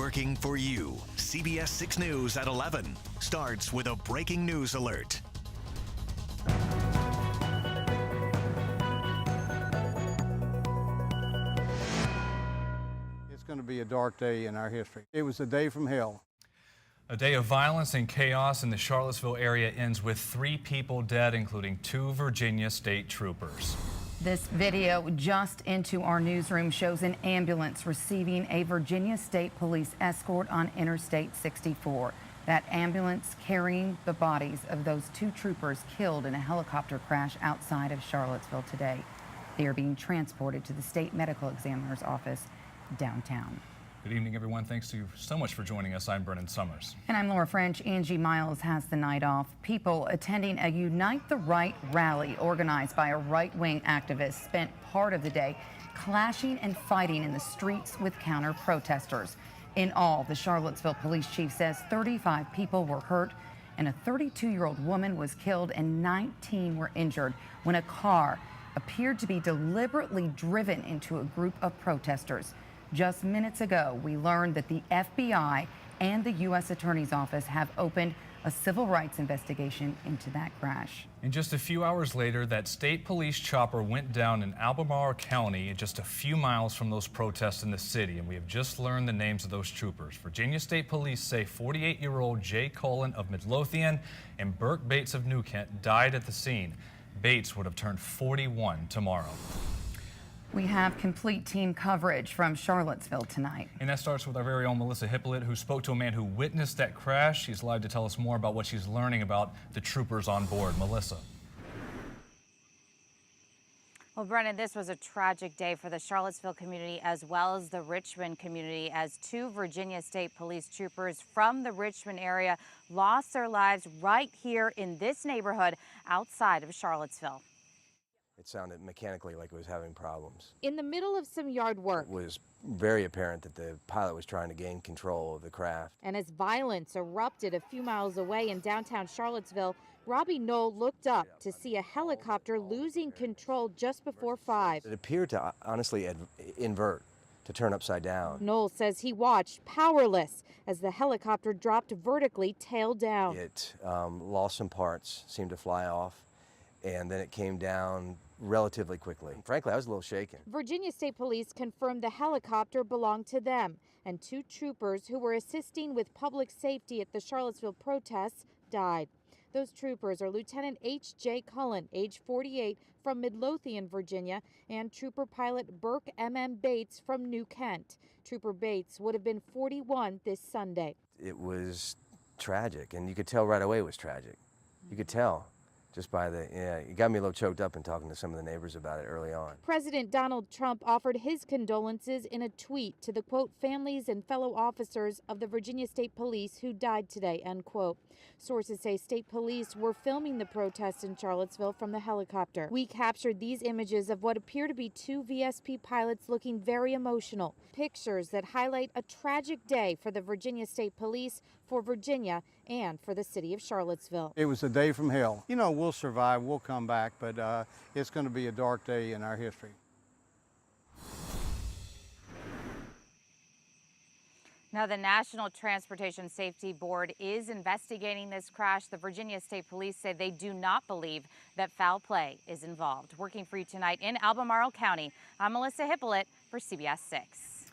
working for you. CBS 6 News at 11 starts with a breaking news alert. It's going to be a dark day in our history. It was a day from hell. A day of violence and chaos in the Charlottesville area ends with 3 people dead, including 2 Virginia state troopers. This video just into our newsroom shows an ambulance receiving a Virginia State Police escort on Interstate 64. That ambulance carrying the bodies of those 2 troopers killed in a helicopter crash outside of Charlottesville today. They are being transported to the state medical examiner's office downtown. Good evening, everyone. Thanks to you so much for joining us. I'm Brennan Summers. And I'm Laura French. Angie Miles has the night off. People attending a Unite the Right rally organized by a right-wing activist spent part of the day clashing and fighting in the streets with counter-protesters. In all, the Charlottesville police chief says 35 people were hurt and a 32-year-old woman was killed and 19 were injured when a car appeared to be deliberately driven into a group of protesters. Just minutes ago, we learned that the FBI and the U.S. Attorney's Office have opened a civil rights investigation into that crash. And just a few hours later, that state police chopper went down in Albemarle County, just a few miles from those protests in the city. And we have just learned the names of those troopers. Virginia State Police say 48-year-old Jay Cullen of Midlothian and Burke Bates of New Kent died at the scene. Bates would have turned 41 tomorrow. We have complete team coverage from Charlottesville tonight. And that starts with our very own Melissa Hippolyte, who spoke to a man who witnessed that crash. She's live to tell us more about what she's learning about the troopers on board. Melissa. Well, Brennan, this was a tragic day for the Charlottesville community as well as the Richmond community, as 2 Virginia State Police troopers from the Richmond area lost their lives right here in this neighborhood outside of Charlottesville. It sounded mechanically like it was having problems. In the middle of some yard work. It was very apparent that the pilot was trying to gain control of the craft. And as violence erupted a few miles away in downtown Charlottesville, Robbie Knoll looked up to see a helicopter losing control just before 5. It appeared to honestly invert, to turn upside down. Knoll says he watched powerless as the helicopter dropped vertically, tail down. It lost some parts, seemed to fly off, and then it came down relatively quickly. Frankly, I was a little shaken. Virginia State Police confirmed the helicopter belonged to them, and 2 troopers who were assisting with public safety at the Charlottesville protests died. Those troopers are Lieutenant H.J. Cullen, age 48, from Midlothian, Virginia, and Trooper Pilot Burke M.M. Bates from New Kent. Trooper Bates would have been 41 this Sunday. It was tragic, and you could tell right away it was tragic. You could tell. Just by it got me a little choked up in talking to some of the neighbors about it early on. President Donald Trump offered his condolences in a tweet to the, quote, families and fellow officers of the Virginia State Police who died today, unquote. Sources say state police were filming the protests in Charlottesville from the helicopter. We captured these images of what appear to be 2 VSP pilots looking very emotional. Pictures that highlight a tragic day for the Virginia State Police, for Virginia, and for the city of Charlottesville. It was a day from hell. You know, we'll survive, we'll come back, but it's going to be a dark day in our history. Now, the National Transportation Safety Board is investigating this crash. The Virginia State Police say they do not believe that foul play is involved. Working for you tonight in Albemarle County, I'm Melissa Hippolyte for CBS 6.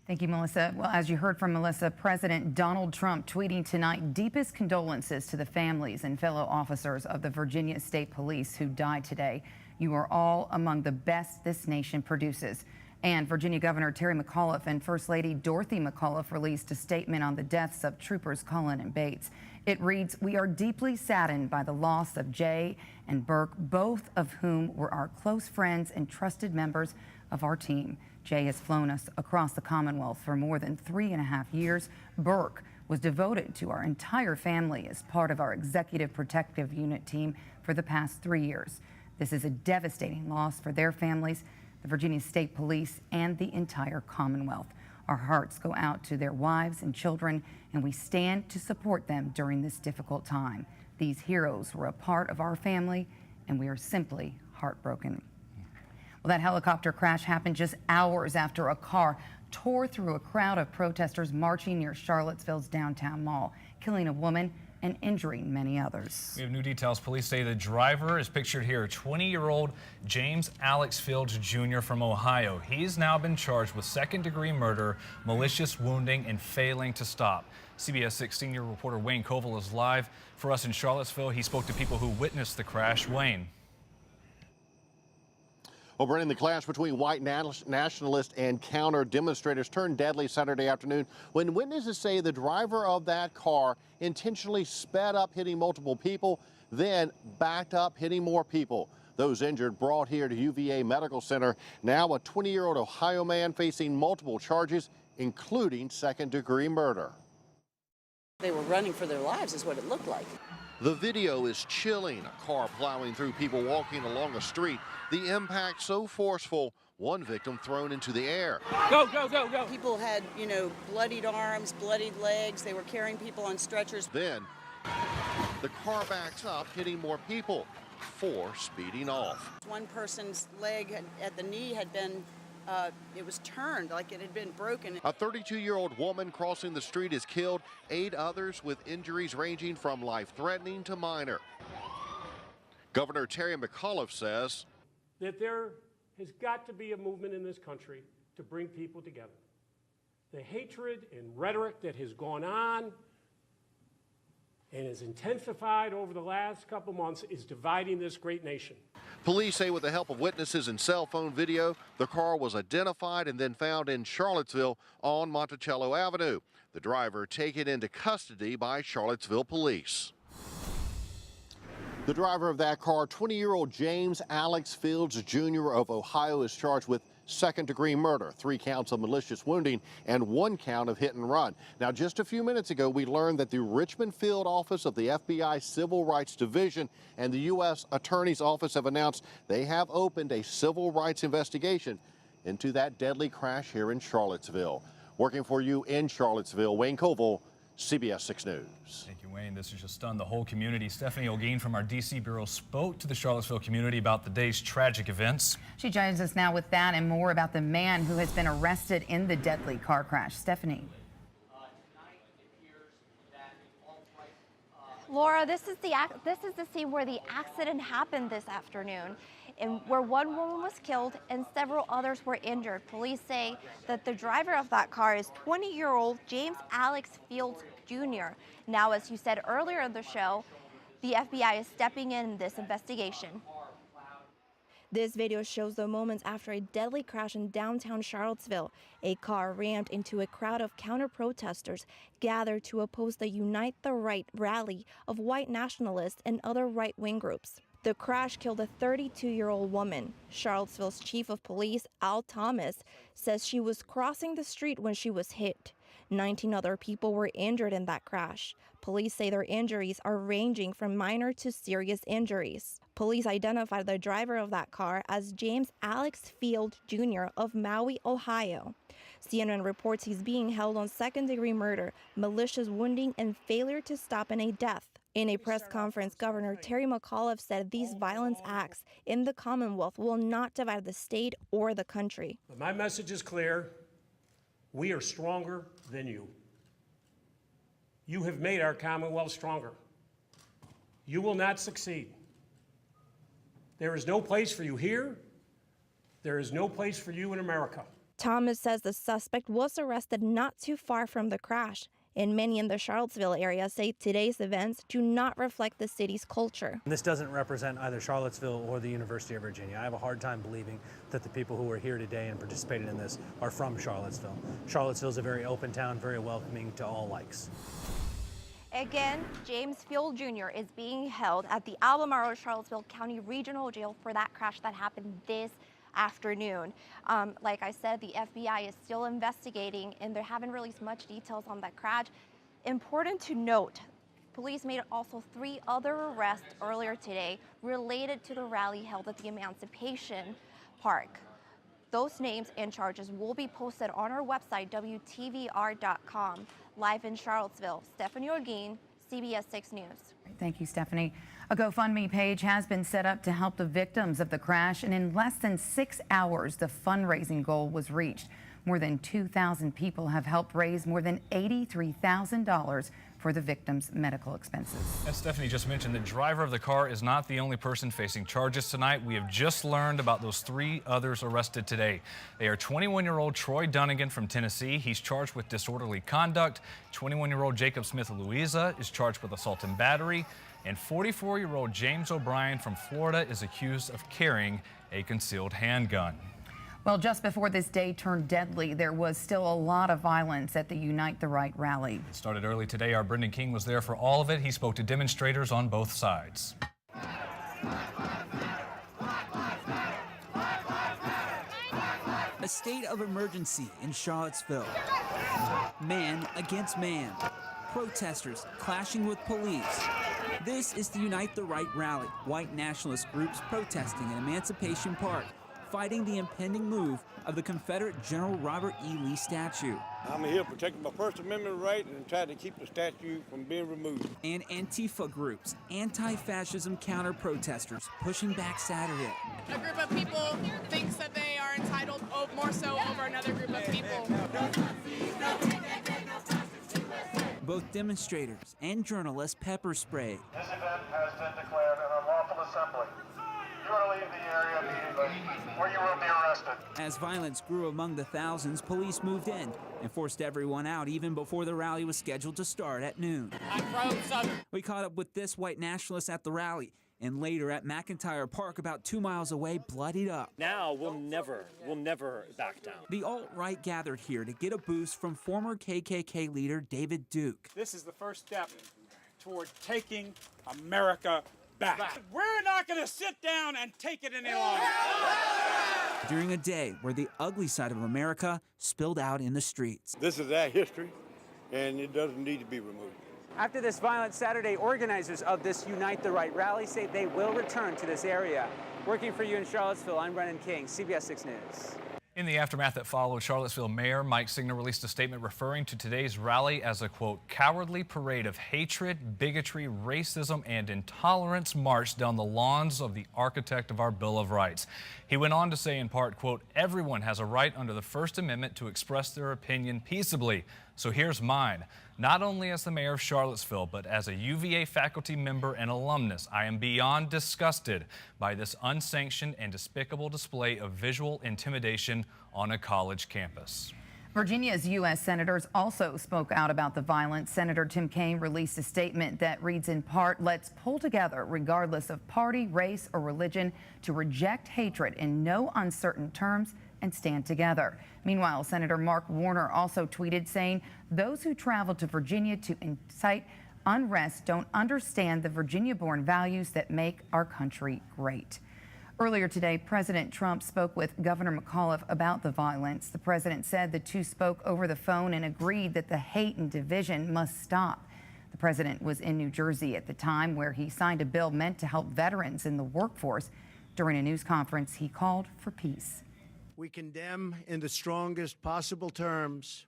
Thank you, Melissa. Well, as you heard from Melissa, President Donald Trump tweeting tonight deepest condolences to the families and fellow officers of the Virginia State Police who died today. You are all among the best this nation produces. And Virginia Governor Terry McAuliffe and First Lady Dorothy McAuliffe released a statement on the deaths of troopers Cullen and Bates. It reads, "We are deeply saddened by the loss of Jay and Burke, both of whom were our close friends and trusted members of our team. Jay has flown us across the Commonwealth for more than 3.5 years. Burke was devoted to our entire family as part of our Executive Protective Unit team for the past 3 years. This is a devastating loss for their families, the Virginia State Police, and the entire Commonwealth. Our hearts go out to their wives and children, and we stand to support them during this difficult time. These heroes were a part of our family, and we are simply heartbroken." Well, that helicopter crash happened just hours after a car tore through a crowd of protesters marching near Charlottesville's downtown mall, killing a woman and injuring many others. We have new details. Police say the driver is pictured here, 20-year-old James Alex Fields Jr. from Ohio. He's now been charged with second-degree murder, malicious wounding, and failing to stop. CBS 6 senior reporter Wayne Koval is live for us in Charlottesville. He spoke to people who witnessed the crash. Wayne. Well, Brennan, the clash between white nationalists and counter demonstrators turned deadly Saturday afternoon when witnesses say the driver of that car intentionally sped up, hitting multiple people, then backed up, hitting more people. Those injured brought here to UVA Medical Center. Now a 20-year-old Ohio man facing multiple charges, including second-degree murder. They were running for their lives is what it looked like. The video is chilling, a car plowing through people walking along a street. The impact so forceful, one victim thrown into the air. Go, go, go, go. People had, bloodied arms, bloodied legs. They were carrying people on stretchers. Then the car backs up, hitting more people, 4 speeding off. One person's leg at the knee had been it was turned like it had been broken. A 32-year-old woman crossing the street is killed, 8 others with injuries ranging from life-threatening to minor. Governor Terry McAuliffe says that there has got to be a movement in this country to bring people together. The hatred and rhetoric that has gone on and has intensified over the last couple months is dividing this great nation. Police say with the help of witnesses and cell phone video, the car was identified and then found in Charlottesville on Monticello Avenue. The driver taken into custody by Charlottesville police. The driver of that car, 20-year-old James Alex Fields Jr. of Ohio, is charged with second-degree murder, 3 counts of malicious wounding, and 1 count of hit and run. Now, just a few minutes ago, we learned that the Richmond field office of the FBI Civil Rights Division and the U.S. Attorney's Office have announced they have opened a civil rights investigation into that deadly crash here in Charlottesville. Working for you in Charlottesville, Wayne Koval, CBS 6 News. Thank you, Wayne. This has just stunned the whole community. Stephanie Olguin from our D.C. Bureau spoke to the Charlottesville community about the day's tragic events. She joins us now with that and more about the man who has been arrested in the deadly car crash. Stephanie. Laura, this is the scene where the accident happened this afternoon, and where one woman was killed and several others were injured. Police say that the driver of that car is 20-year-old James Alex Fields Jr. Now, as you said earlier in the show, the FBI is stepping in this investigation. This video shows the moments after a deadly crash in downtown Charlottesville. A car rammed into a crowd of counter-protesters gathered to oppose the Unite the Right rally of white nationalists and other right-wing groups. The crash killed a 32-year-old woman. Charlottesville's chief of police, Al Thomas, says she was crossing the street when she was hit. 19 other people were injured in that crash. Police say their injuries are ranging from minor to serious injuries. Police identified the driver of that car as James Alex Fields Jr. of Maui, Ohio. CNN reports he's being held on second-degree murder, malicious wounding, and failure to stop in a death. In a press conference, Governor Terry McAuliffe said these violence acts in the Commonwealth will not divide the state or the country. But my message is clear. We are stronger than you. You have made our Commonwealth stronger. You will not succeed. There is no place for you here. There is no place for you in America. Thomas says the suspect was arrested not too far from the crash. And many in the Charlottesville area say today's events do not reflect the city's culture. This doesn't represent either Charlottesville or the University of Virginia. I have a hard time believing that the people who are here today and participated in this are from Charlottesville. Charlottesville is a very open town, very welcoming to all likes. Again, James Fields Jr. is being held at the Albemarle Charlottesville County Regional Jail for that crash that happened this afternoon. Like I said, the FBI is still investigating and they haven't released much details on that crash. Important to note, police made also 3 other arrests earlier today related to the rally held at the Emancipation Park. Those names and charges will be posted on our website, WTVR.com. Live in Charlottesville, Stephanie Olguin, CBS 6 News. Thank you, Stephanie. A GoFundMe page has been set up to help the victims of the crash, and in less than 6 hours, the fundraising goal was reached. More than 2,000 people have helped raise more than $83,000 for the victims' medical expenses. As Stephanie just mentioned, the driver of the car is not the only person facing charges tonight. We have just learned about those 3 others arrested today. They are 21-year-old Troy Dunnigan from Tennessee. He's charged with disorderly conduct. 21-year-old Jacob Smith Louisa is charged with assault and battery. And 44-year-old James O'Brien from Florida is accused of carrying a concealed handgun. Well, just before this day turned deadly, there was still a lot of violence at the Unite the Right rally. It started early today. Our Brendan King was there for all of it. He spoke to demonstrators on both sides. A state of emergency in Charlottesville. Man against man. Protesters clashing with police. This is the Unite the Right rally. White nationalist groups protesting in Emancipation Park, fighting the impending move of the Confederate General Robert E. Lee statue. I'm here protecting my First Amendment right and trying to keep the statue from being removed. And Antifa groups, anti-fascism counter-protesters, pushing back Saturday. A group of people thinks that they are entitled more so over another group of people. Both demonstrators and journalists pepper sprayed. This event has been declared an unlawful assembly. You are to leave the area immediately, or you will be arrested. As violence grew among the thousands, police moved in and forced everyone out even before the rally was scheduled to start at noon. I'm pro-Southern. We caught up with this white nationalist at the rally and later at McIntyre Park, about 2 miles away, bloodied up. Now we'll never back down. The alt-right gathered here to get a boost from former KKK leader David Duke. This is the first step toward taking America back. We're not going to sit down and take it any longer. During a day where the ugly side of America spilled out in the streets. This is our history, and it doesn't need to be removed. After this violent Saturday, organizers of this Unite the Right rally say they will return to this area. Working for you in Charlottesville, I'm Brendan King, CBS 6 News. In the aftermath that followed, Charlottesville Mayor Mike Signer released a statement referring to today's rally as a, quote, cowardly parade of hatred, bigotry, racism, and intolerance marched down the lawns of the architect of our Bill of Rights. He went on to say in part, quote, everyone has a right under the First Amendment to express their opinion peaceably. So here's mine. Not only as the mayor of Charlottesville, but as a UVA faculty member and alumnus, I am beyond disgusted by this unsanctioned and despicable display of visual intimidation on a college campus. Virginia's U.S. senators also spoke out about the violence. Senator Tim Kaine released a statement that reads in part, let's pull together regardless of party, race, or religion to reject hatred in no uncertain terms and stand together. Meanwhile, Senator Mark Warner also tweeted saying, those who travel to Virginia to incite unrest don't understand the Virginia-born values that make our country great. Earlier today, President Trump spoke with Governor McAuliffe about the violence. The president said the two spoke over the phone and agreed that the hate and division must stop. The president was in New Jersey at the time, where he signed a bill meant to help veterans in the workforce. During a news conference, he called for peace. We condemn in the strongest possible terms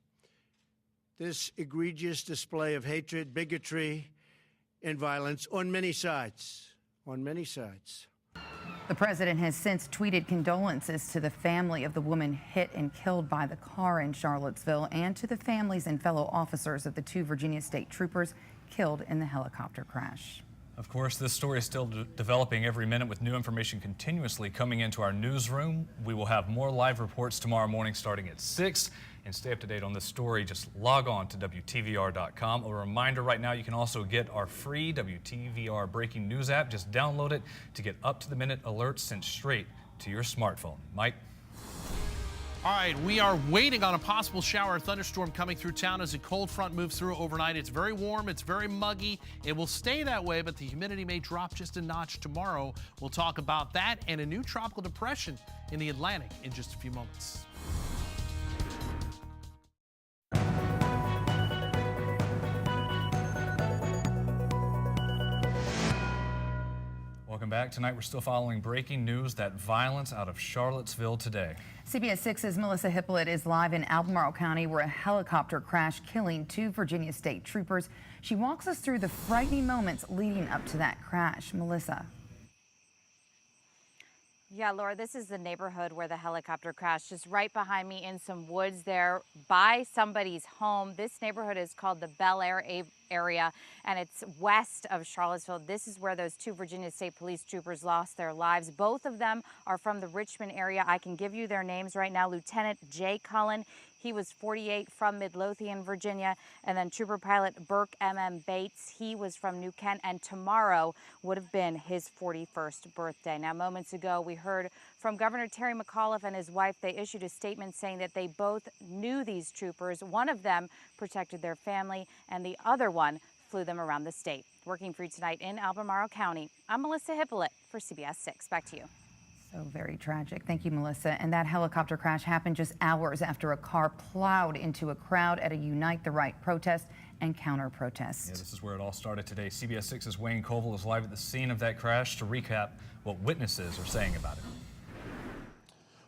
this egregious display of hatred, bigotry, and violence on many sides. On many sides. The president has since tweeted condolences to the family of the woman hit and killed by the car in Charlottesville and to the families and fellow officers of the 2 Virginia state troopers killed in the helicopter crash. Of course, this story is still developing every minute with new information continuously coming into our newsroom. We will have more live reports tomorrow morning starting at 6. And stay up to date on this story, just log on to WTVR.com. A reminder right now, you can also get our free WTVR Breaking News app. Just download it to get up-to-the-minute alerts sent straight to your smartphone. Mike? All right, we are waiting on a possible shower or thunderstorm coming through town as a cold front moves through overnight. It's very warm, it's very muggy. It will stay that way, but the humidity may drop just a notch tomorrow. We'll talk about that and a new tropical depression in the Atlantic in just a few moments. Welcome back. Tonight we're still following breaking news, that violence out of Charlottesville today. CBS 6's Melissa Hippolyte is live in Albemarle County, where a helicopter crashed, killing 2 Virginia State troopers. She walks us through the frightening moments leading up to that crash. Melissa. Yeah, Laura, this is the neighborhood where the helicopter crashed, just right behind me in some woods there by somebody's home. This neighborhood is called the Bel Air area, and it's west of Charlottesville. This is where those 2 Virginia State Police troopers lost their lives. Both of them are from the Richmond area. I can give you their names right now. Lieutenant Jay Cullen, he was 48, from Midlothian, Virginia, and then Trooper Pilot Burke M.M. Bates, he was from New Kent, and tomorrow would have been his 41st birthday. Now, moments ago, we heard from Governor Terry McAuliffe and his wife. They issued a statement saying that they both knew these troopers. One of them protected their family, and the other one flew them around the state. Working for you tonight in Albemarle County, I'm Melissa Hippolyte for CBS 6. Back to you. So very tragic. Thank you, Melissa. And that helicopter crash happened just hours after a car plowed into a crowd at a Unite the Right protest and counter-protest. Yeah, this is where it all started today. CBS 6's Wayne Koval is live at the scene of that crash to recap what witnesses are saying about it.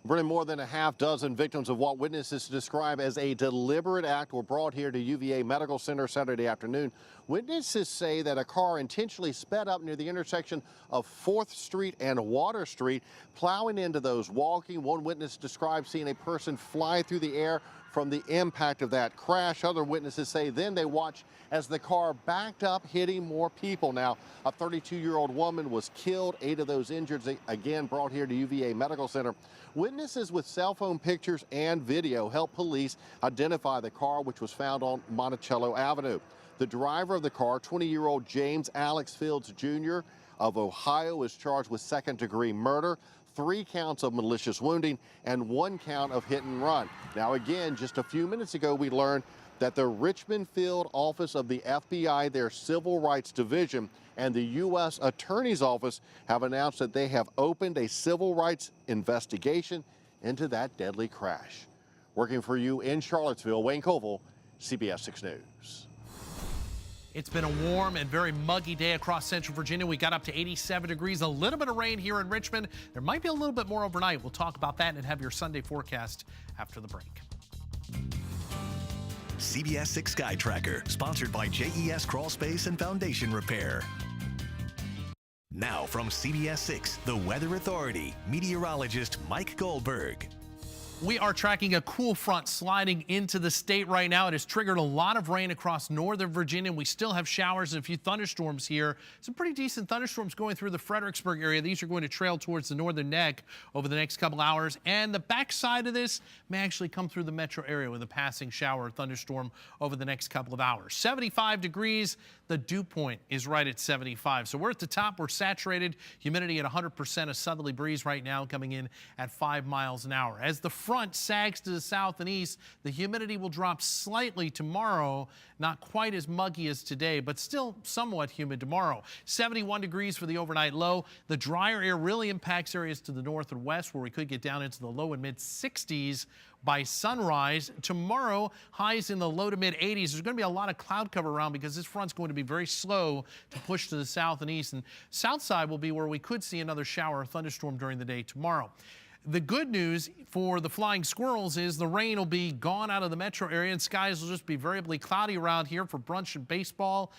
Brennan, more than a half dozen victims of what witnesses describe as a deliberate act were brought here to UVA Medical Center Saturday afternoon. Witnesses say that a car intentionally sped up near the intersection of 4th Street and Water Street, plowing into those walking. One witness described seeing a person fly through the air from the impact of that crash. Other witnesses say then they watched as the car backed up, hitting more people. Now, a 32-year-old woman was killed. 8 of those injured, again, brought here to UVA Medical Center. Witnesses with cell phone pictures and video helped police identify the car, which was found on Monticello Avenue. The driver of the car, 20-year-old James Alex Fields Jr. of Ohio, is charged with second-degree murder, 3 counts of malicious wounding, and 1 count of hit and run. Now, again, just a few minutes ago, we learned that the Richmond Field office of the FBI, their Civil Rights Division, and the U.S. Attorney's Office have announced that they have opened a civil rights investigation into that deadly crash. Working for you in Charlottesville, Wayne Koval, CBS 6 News. It's been a warm and very muggy day across central Virginia. We got up to 87 degrees, a little bit of rain here in Richmond. There might be a little bit more overnight. We'll talk about that and have your Sunday forecast after the break. CBS 6 Sky Tracker, sponsored by JES Crawl Space and Foundation Repair. Now from CBS 6, the Weather Authority, meteorologist Mike Goldberg. We are tracking a cool front sliding into the state right now. It has triggered a lot of rain across northern Virginia. We still have showers and a few thunderstorms here. Some pretty decent thunderstorms going through the Fredericksburg area. These are going to trail towards the northern neck over the next couple hours. And the backside of this may actually come through the metro area with a passing shower or thunderstorm over the next couple of hours. 75 degrees. The dew point is right at 75. So we're at the top. We're saturated. Humidity at 100%. A southerly breeze right now coming in at 5 miles an hour. As the front sags to the south and east, the humidity will drop slightly tomorrow. Not quite as muggy as today, but still somewhat humid tomorrow. 71 degrees for the overnight low. The drier air really impacts areas to the north and west, where we could get down into the low and mid 60s by sunrise. Tomorrow, highs in the low to mid 80s. There's going to be a lot of cloud cover around because this front's going to be very slow to push to the south and east. And south side will be where we could see another shower or thunderstorm during the day tomorrow. The good news for the flying squirrels is the rain will be gone out of the metro area and skies will just be variably cloudy around here for brunch and baseball.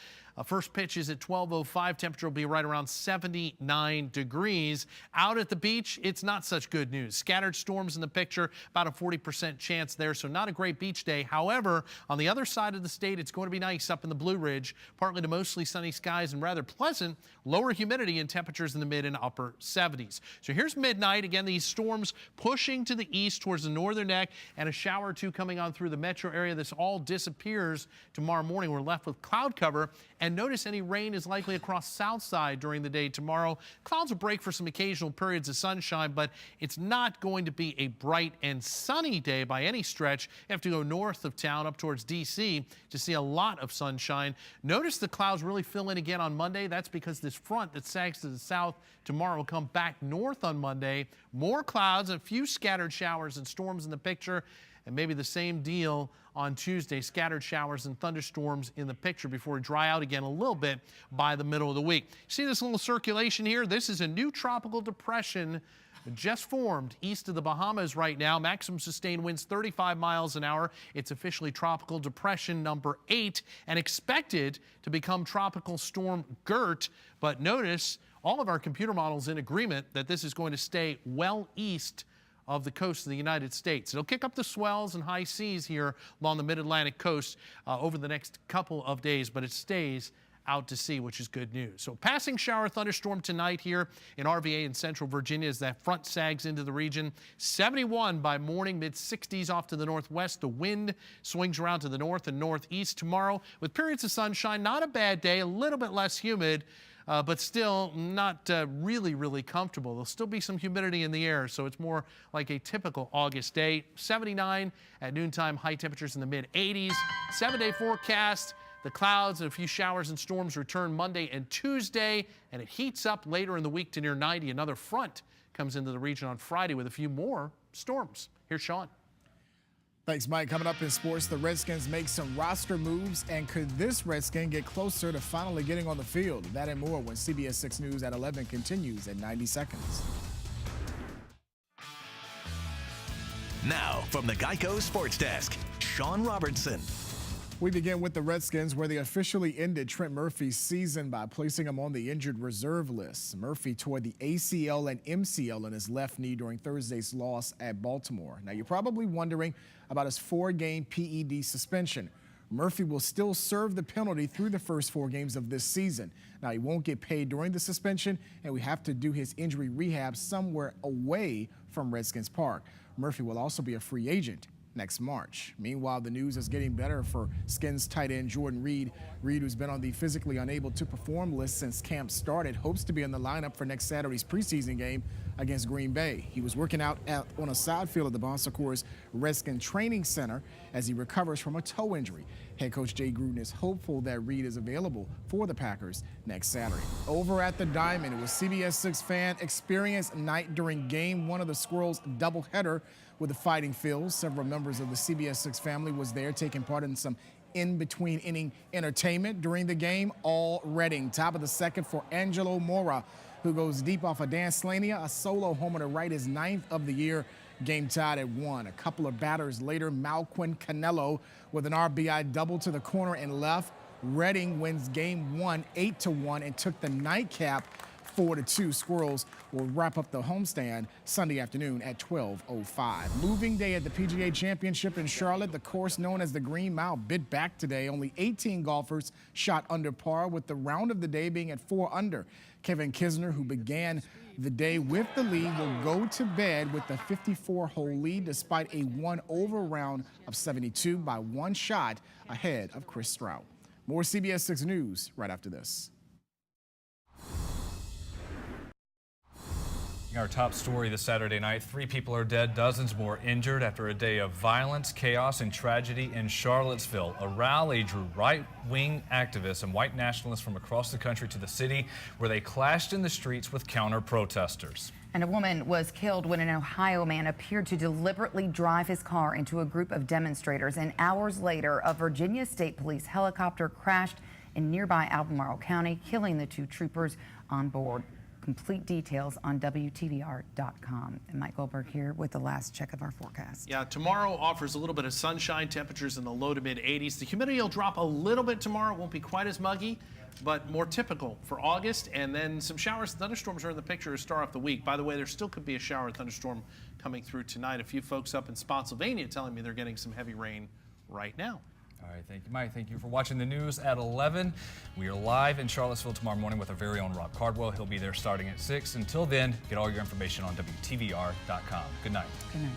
First pitch is at 12:05. Temperature will be right around 79 degrees. Out at the beach, it's not such good news. Scattered storms in the picture, about a 40% chance there, so not a great beach day. However, on the other side of the state, it's going to be nice up in the Blue Ridge. Partly to mostly sunny skies and rather pleasant. Lower humidity and temperatures in the mid and upper 70s. So here's midnight. Again, these storms pushing to the east towards the northern neck and a shower or two coming on through the metro area. This all disappears tomorrow morning. We're left with cloud cover. And notice any rain is likely across south side during the day tomorrow. Clouds will break for some occasional periods of sunshine, but it's not going to be a bright and sunny day by any stretch. You have to go north of town up towards D.C. to see a lot of sunshine. Notice the clouds really fill in again on Monday. That's because this front that sags to the south tomorrow will come back north on Monday. More clouds, a few scattered showers and storms in the picture. and maybe the same deal on Tuesday. Scattered showers and thunderstorms in the picture before it dry out again a little bit by the middle of the week. See this little circulation here? This is a new tropical depression just formed east of the Bahamas right now. Maximum sustained winds 35 miles an hour. It's officially tropical depression number 8 and expected to become tropical storm Gert. But notice all of our computer models in agreement that this is going to stay well east of the coast of the United States. It'll kick up the swells and high seas here along the mid-Atlantic coast over the next couple of days, but it stays out to sea, which is good news. So passing shower thunderstorm tonight here in RVA in central Virginia as that front sags into the region. 71 by morning, mid-60s off to the northwest. The wind swings around to the north and northeast tomorrow with periods of sunshine. Not a bad day, a little bit less humid, but still not really comfortable. There'll still be some humidity in the air, so it's more like a typical August day. 79 at noontime, high temperatures in the mid-80s. 7-day forecast. The clouds and a few showers and storms return Monday and Tuesday, and it heats up later in the week to near 90. Another front comes into the region on Friday with a few more storms. Here's Sean. Thanks, Mike. Coming up in sports, the Redskins make some roster moves, and could this Redskin get closer to finally getting on the field? That and more when CBS 6 News at 11 continues at 90 seconds. Now, from the Geico Sports Desk, Sean Robertson. We begin with the Redskins, where they officially ended Trent Murphy's season by placing him on the injured reserve list. Murphy tore the ACL and MCL in his left knee during Thursday's loss at Baltimore. Now, you're probably wondering about his 4-game PED suspension. Murphy will still serve the penalty through the first 4 games of this season. Now, he won't get paid during the suspension, and we have to do his injury rehab somewhere away from Redskins Park. Murphy will also be a free agent next March. Meanwhile, the news is getting better for Skins tight end Jordan Reed. Reed, who's been on the physically unable to perform list since camp started, hopes to be in the lineup for next Saturday's preseason game against Green Bay. He was working out on a side field of the Bon Secours Redskin Training Center as he recovers from a toe injury. Head coach Jay Gruden is hopeful that Reed is available for the Packers next Saturday. Over at the Diamond, it was CBS 6 fan experience night during Game 1 of the Squirrels doubleheader with the Fighting Phils. Several members of the CBS 6 family was there taking part in some in-between inning entertainment during the game. All Reading. Top of the second for Angelo Mora, who goes deep off of Dan Slania, a solo homer to right his 9th of the year. Game tied at 1. A couple of batters later, Malquin Canelo with an RBI double to the corner and left. Reading wins Game 1 8-1 and took the nightcap 4-2. Squirrels will wrap up the homestand Sunday afternoon at 12:05. Moving day at the PGA Championship in Charlotte. The course known as the Green Mile bit back today. Only 18 golfers shot under par, with the round of the day being at 4 under. Kevin Kisner, who began the day with the lead, will go to bed with the 54-hole lead despite a 1-over round of 72 by 1 shot ahead of Chris Stroud. More CBS 6 News right after this. Our top story this Saturday night: 3 people are dead, dozens more injured after a day of violence, chaos, and tragedy in Charlottesville. A rally drew right-wing activists and white nationalists from across the country to the city, where they clashed in the streets with counter-protesters. And a woman was killed when an Ohio man appeared to deliberately drive his car into a group of demonstrators. And hours later, a Virginia State Police helicopter crashed in nearby Albemarle County, killing the 2 troopers on board. Complete details on WTVR.com. And Mike Goldberg here with the last check of our forecast. Yeah, tomorrow offers a little bit of sunshine, temperatures in the low to mid 80s. The humidity will drop a little bit tomorrow. It won't be quite as muggy, but more typical for August. And then some showers, thunderstorms are in the picture to start off the week. By the way, there still could be a shower thunderstorm coming through tonight. A few folks up in Spotsylvania telling me they're getting some heavy rain right now. All right, thank you, Mike. Thank you for watching the news at 11. We are live in Charlottesville tomorrow morning with our very own Rob Cardwell. He'll be there starting at 6. Until then, get all your information on WTVR.com. Good night. Good night.